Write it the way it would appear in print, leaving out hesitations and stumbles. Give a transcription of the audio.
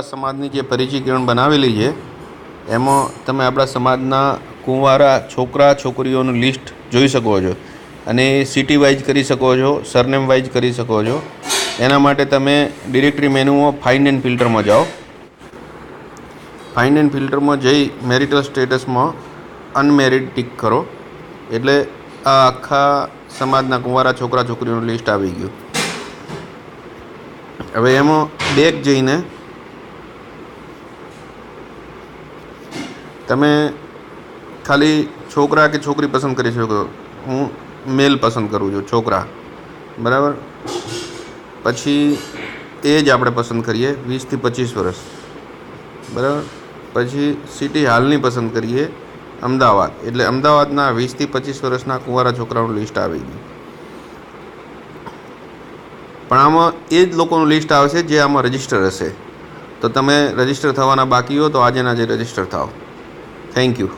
સમાજની જે પરિચયકરણ બનાવેલી છે એમાં તમે આપણા સમાજના કુંવારા છોકરા છોકરીઓનું લિસ્ટ જોઈ શકો છો અને સિટી વાઇઝ કરી શકો છો, સરનેમ વાઇઝ કરી શકો છો. એના માટે તમે ડિરેક્ટરી મેનુમાં ફાઇન્ડ એન્ડ ફિલ્ટરમાં જાઓ. ફાઇન્ડ એન્ડ ફિલ્ટરમાં જઈ મેરિટલ સ્ટેટસમાં અનમેરિડ ટિક કરો એટલે આ આખા સમાજના કુંવારા છોકરા છોકરીઓનું લિસ્ટ આવી ગયું. હવે એમાં બેક જઈને તમે ખાલી છોકરા કે છોકરી પસંદ કરી શકો. હું મેલ પસંદ કરું છું, છોકરા, બરાબર. પછી એજ આપણે પસંદ કરીએ 20 થી 25 વર્ષ, બરાબર. પછી સિટી હાલની પસંદ કરીએ અમદાવાદ, એટલે અમદાવાદના 20 થી 25 વર્ષના કુંવારા છોકરાઓનું લિસ્ટ આવી ગયું. પણ આમાં એ જ લોકોનું લિસ્ટ આવશે જે આમાં રજિસ્ટર હશે. તો તમે રજિસ્ટર થવાના બાકી હો તો આજે રજિસ્ટર થાઓ. Thank you.